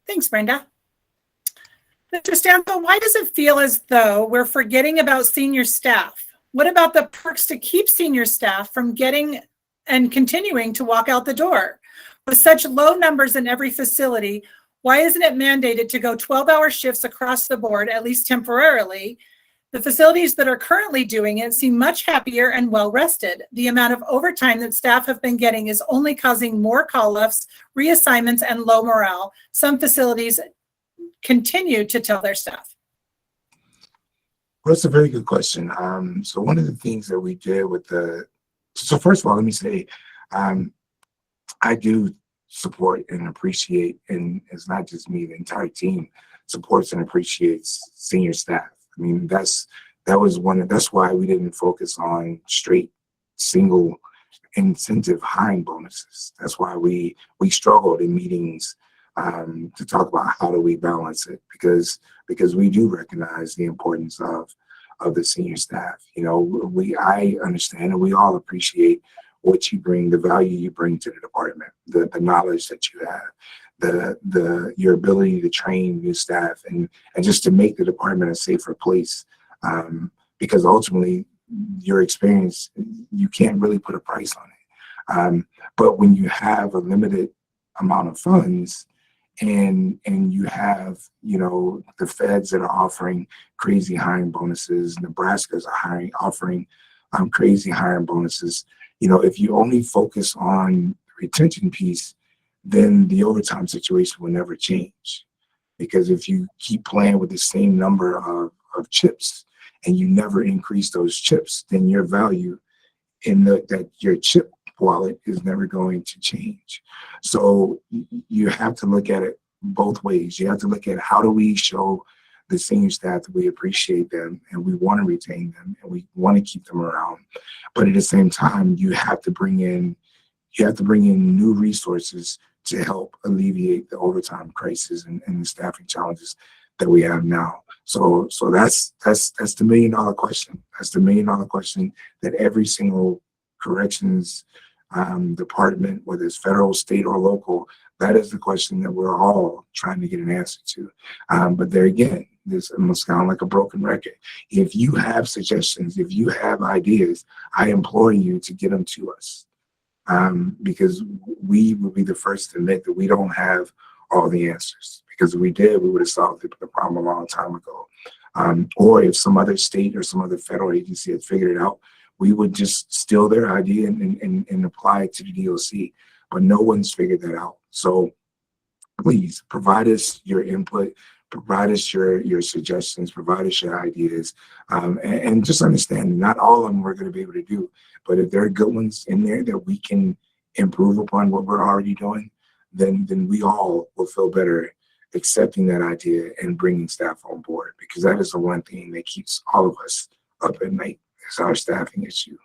Thanks, Brenda. Mr. Stancil, why does it feel as though we're forgetting about senior staff? What about the perks to keep senior staff from getting and continuing to walk out the door? With such low numbers in every facility, why isn't it mandated to go 12-hour shifts across the board, at least temporarily? The facilities that are currently doing it seem much happier and well-rested. The amount of overtime that staff have been getting is only causing more call-offs, reassignments, and low morale. Some facilities continue to tell their staff. Well, that's a very good question. So one of the things that we did with so first of all, let me say, I do support and appreciate, and it's not just me, the entire team supports and appreciates senior staff. I mean, that's why we didn't focus on straight single incentive hiring bonuses. That's why we struggled in meetings to talk about how do we balance it, because we do recognize the importance of the senior staff. You know, I understand and we all appreciate what you bring, the value you bring to the department, the knowledge that you have, your ability to train new staff and just to make the department a safer place. Because ultimately your experience, you can't really put a price on it. But when you have a limited amount of funds and you have, you know, the feds that are offering crazy hiring bonuses, Nebraska's are offering crazy hiring bonuses. You know, if you only focus on the retention piece, then the overtime situation will never change. Because if you keep playing with the same number of chips and you never increase those chips, then your value in that your chip wallet is never going to change. So you have to look at it both ways. You have to look at how do we show the senior staff that we appreciate them and we want to retain them and we want to keep them around. But at the same time, you have to bring in new resources to help alleviate the overtime crisis and the staffing challenges that we have now. So that's the $1 million question. That's the $1 million question that every single corrections department, whether it's federal, state, or local, that is the question that we're all trying to get an answer to. But there again, this must sound like a broken record. If you have suggestions, if you have ideas, I implore you to get them to us. Because we will be the first to admit that we don't have all the answers. Because if we did, we would have solved the problem a long time ago. Or if some other state or some other federal agency had figured it out, we would just steal their idea and apply it to the DOC. But no one's figured that out. So please provide us your input, provide us your suggestions, provide us your ideas, and just understand not all of them we're going to be able to do. But if there are good ones in there that we can improve upon what we're already doing, then we all will feel better accepting that idea and bringing staff on board, because that is the one thing that keeps all of us up at night is our staffing issue.